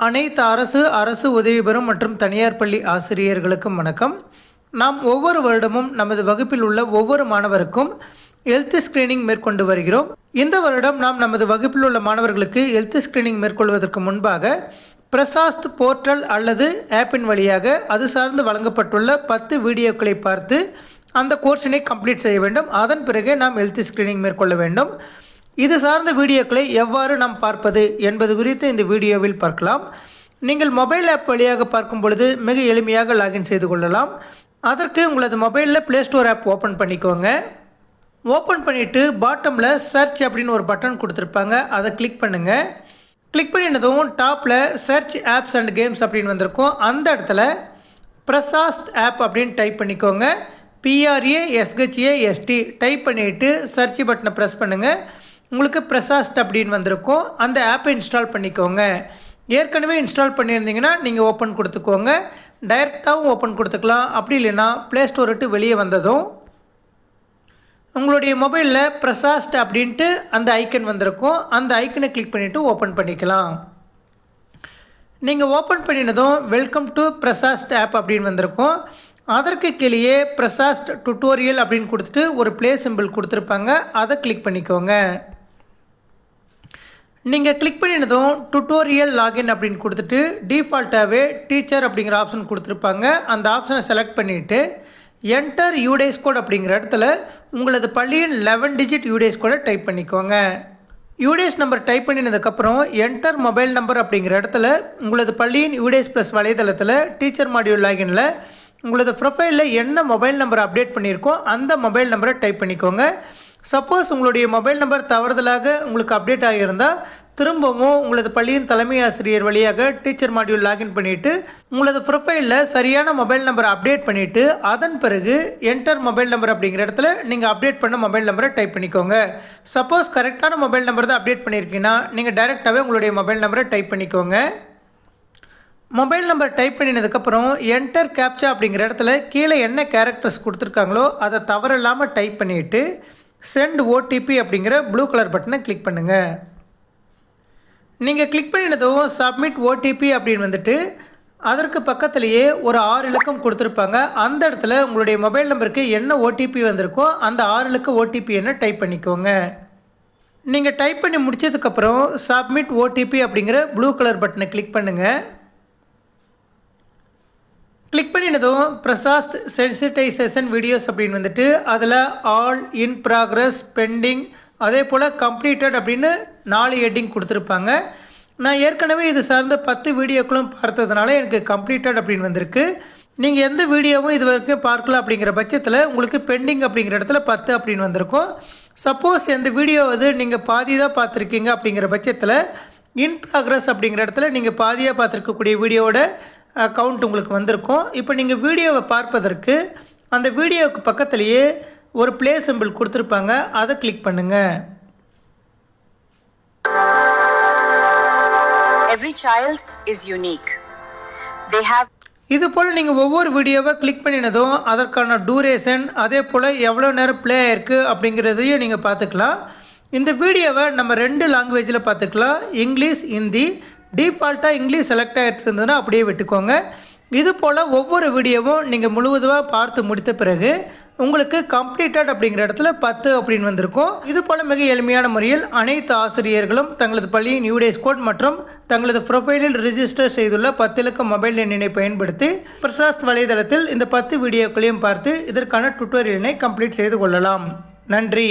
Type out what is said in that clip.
அனைத்து அரசு உதவி பெறும் மற்றும் தனியார் பள்ளி ஆசிரியர்களுக்கும் வணக்கம். நாம் ஒவ்வொரு வருடமும் நமது வகுப்பில் உள்ள ஒவ்வொரு மாணவருக்கும் ஹெல்த் ஸ்கிரீனிங் மேற்கொண்டு வருகிறோம். இந்த வருடம் நாம் நமது வகுப்பில் உள்ள மாணவர்களுக்கு ஹெல்த் ஸ்கிரீனிங் மேற்கொள்வதற்கு முன்பாக பிரசாஸ்த் போர்ட்டல் அல்லது ஆப்பின் வழியாக அது சார்ந்து வழங்கப்பட்டுள்ள 10 வீடியோக்களை பார்த்து அந்த கோர்ஸினை கம்ப்ளீட் செய்ய வேண்டும். அதன் பிறகு நாம் ஹெல்த் ஸ்கிரீனிங் மேற்கொள்ள வேண்டும். இது சார்ந்த வீடியோக்களை எவ்வாறு நாம் பார்ப்பது என்பது குறித்து இந்த வீடியோவில் பார்க்கலாம். நீங்கள் மொபைல் ஆப் வழியாக பார்க்கும் பொழுது மிக எளிமையாக லாகின் செய்து கொள்ளலாம். அதற்கு உங்களது மொபைலில் ப்ளே ஸ்டோர் ஆப் ஓப்பன் பண்ணிக்கோங்க. ஓப்பன் பண்ணிவிட்டு பாட்டமில் சர்ச் அப்படின்னு ஒரு பட்டன் கொடுத்துருப்பாங்க, அதை கிளிக் பண்ணுங்கள். கிளிக் பண்ணினதும் டாப்பில் சர்ச் ஆப்ஸ் அண்ட் கேம்ஸ் அப்படின்னு வந்திருக்கும். அந்த இடத்துல பிரசாஸ்த் ஆப் அப்படின்னு டைப் பண்ணிக்கோங்க. PRASHAST டைப் பண்ணிவிட்டு சர்ச் பட்டனை ப்ரெஸ் பண்ணுங்கள். உங்களுக்கு பிரசாஸ்த் அப்படின்னு வந்திருக்கும். அந்த ஆப்பை இன்ஸ்டால் பண்ணிக்கோங்க. ஏற்கனவே இன்ஸ்டால் பண்ணியிருந்தீங்கன்னா நீங்கள் ஓப்பன் கொடுத்துக்கோங்க. டைரெக்டாகவும் ஓப்பன் கொடுத்துக்கலாம். அப்படி இல்லைன்னா ப்ளே ஸ்டோர் விட்டு வெளியே வந்ததும் உங்களுடைய மொபைலில் பிரசாஸ்த் அப்படின்ட்டு அந்த ஐக்கன் வந்திருக்கும். அந்த ஐக்கனை கிளிக் பண்ணிவிட்டு ஓப்பன் பண்ணிக்கலாம். நீங்கள் ஓப்பன் பண்ணினதும் வெல்கம் டு பிரசாஸ்த் ஆப் அப்படின்னு வந்திருக்கும். அதற்கு கீழே பிரசாஸ்த் டுட்டோரியல் அப்படின்னு கொடுத்துட்டு ஒரு ப்ளே சிம்பிள் கொடுத்துருப்பாங்க, அதை கிளிக் பண்ணிக்கோங்க. நீங்கள் கிளிக் பண்ணினதும் டுட்டோரியல் லாகின் அப்படின்னு கொடுத்துட்டு டிஃபால்ட்டாகவே டீச்சர் அப்படிங்கிற ஆப்ஷன் கொடுத்துருப்பாங்க. அந்த ஆப்ஷனை செலக்ட் பண்ணிவிட்டு என்டர் யூடேஸ் கோட் அப்படிங்கிற இடத்துல உங்களது பள்ளியின் 11 டிஜிட் யூடேஸ் கோடை டைப் பண்ணிக்கோங்க. யூடேஸ் நம்பர் டைப் பண்ணினதுக்கப்புறம் என்டர் மொபைல் நம்பர் அப்படிங்கிற இடத்துல உங்களது பள்ளியின் யூடேஸ் ப்ளஸ் வலைதளத்தில் டீச்சர் மாடியூல் லாகினில் உங்களது ப்ரொஃபைலில் என்ன மொபைல் நம்பர் அப்டேட் பண்ணியிருக்கோ அந்த மொபைல் நம்பரை டைப் பண்ணிக்கோங்க. சப்போஸ் உங்களுடைய மொபைல் நம்பர் தவறுதலாக உங்களுக்கு அப்டேட் ஆகியிருந்தால் திரும்பவும் உங்களது பள்ளியின் தலைமை ஆசிரியர் வழியாக டீச்சர் மாடியூல் லாகின் பண்ணிவிட்டு உங்களது ப்ரொஃபைலில் சரியான மொபைல் நம்பரை அப்டேட் பண்ணிவிட்டு அதன் பிறகு என்டர் மொபைல் நம்பர் அப்படிங்கிற இடத்துல நீங்கள் அப்டேட் பண்ண மொபைல் நம்பரை டைப் பண்ணிக்கோங்க. சப்போஸ் கரெக்டான மொபைல் நம்பர் தான் அப்டேட் பண்ணியிருக்கீங்கன்னா நீங்கள் டைரெக்டாகவே உங்களுடைய மொபைல் நம்பரை டைப் பண்ணிக்கோங்க. மொபைல் நம்பர் டைப் பண்ணினதுக்கப்புறம் என்டர் கேப்சா அப்படிங்கிற இடத்துல கீழே என்ன கேரக்டர்ஸ் கொடுத்துருக்காங்களோ அதை தவறில்லாமல் டைப் பண்ணிவிட்டு சென்ட் ஓடிபி அப்படிங்கிற ப்ளூ கலர் பட்டனை கிளிக் பண்ணுங்கள். நீங்கள் கிளிக் பண்ணினதும் சப்மிட் ஓடிபி அப்படின்னு வந்துட்டு அதற்கு பக்கத்துலேயே ஒரு 6 இலக்கம் கொடுத்துருப்பாங்க. அந்த இடத்துல உங்களுடைய மொபைல் நம்பருக்கு என்ன ஓடிபி வந்திருக்கோ அந்த 6 இலக்க ஓடிபி என்ன டைப் பண்ணிக்கோங்க. நீங்கள் டைப் பண்ணி முடித்ததுக்கப்புறம் சப்மிட் ஓடிபி அப்படிங்கிற ப்ளூ கலர் பட்டனை கிளிக் பண்ணுங்கள். கிளிக் பண்ணினதும் பிரசாஸ்த் சென்சிட்டைசேஷன் வீடியோஸ் அப்படின்னு வந்துட்டு அதில் ஆல் இன் ப்ராக்ரஸ், பெண்டிங், அதே போல் கம்ப்ளீட்டட் அப்படின்னு 4 ஹெட்டிங் கொடுத்துருப்பாங்க. நான் ஏற்கனவே இது சார்ந்த 10 வீடியோக்களும் பார்த்ததுனால எனக்கு கம்ப்ளீட்டட் அப்படின்னு வந்திருக்கு. நீங்கள் எந்த வீடியோவும் இது வரைக்கும் பார்க்கலாம் அப்படிங்கிற பட்சத்தில் உங்களுக்கு பெண்டிங் அப்படிங்கிற இடத்துல 10 அப்படின்னு வந்திருக்கும். சப்போஸ் எந்த வீடியோ நீங்கள் பாதி தான் பார்த்துருக்கீங்க அப்படிங்கிற பட்சத்தில் இன் ப்ராக்ரஸ் அப்படிங்கிற இடத்துல நீங்கள் பாதியாக பார்த்துருக்கக்கூடிய வீடியோவோட கவுண்ட் உங்களுக்கு வந்திருக்கும். இப்போ நீங்கள் வீடியோவை பார்ப்பதற்கு அந்த வீடியோவுக்கு பக்கத்துலேயே ஒரு ப்ளே சிம்பிள் கொடுத்துருப்பாங்க, அதை கிளிக் பண்ணுங்கள். Every child is unique. They have இது போல் நீங்கள் ஒவ்வொரு வீடியோவை கிளிக் பண்ணினதும் அதற்கான டூரேஷன், அதே போல் எவ்வளோ நேரம் ப்ளே ஆயிருக்கு அப்படிங்கிறதையும் நீங்கள் பார்த்துக்கலாம். இந்த வீடியோவை நம்ம 2 லாங்குவேஜில் பார்த்துக்கலாம், இங்கிலீஷ், ஹிந்தி. டிஃபால்ட்டாக இங்கிலீஷ் செலக்ட் ஆகிட்டு இருந்ததுன்னா அப்படியே விட்டுக்கோங்க. இது போல் ஒவ்வொரு வீடியோவும் நீங்கள் முழுவதுமாக பார்த்து முடித்த பிறகு உங்களுக்கு கம்ப்ளீட்டட் அப்படிங்கிற இடத்துல 10 அப்படின்னு வந்திருக்கும். இது போல் மிக எளிமையான முறையில் அனைத்து ஆசிரியர்களும் தங்களது பள்ளியின் யூடேஸ் கோட் மற்றும் தங்களது ப்ரொஃபைலில் ரிஜிஸ்டர் செய்துள்ள 10 இலக்க மொபைல் எண்ணினை பயன்படுத்தி பிரசாஸ்த் வலைதளத்தில் இந்த 10 வீடியோக்களையும் பார்த்து இதற்கான டுட்டோரியலினை கம்ப்ளீட் செய்து கொள்ளலாம். நன்றி.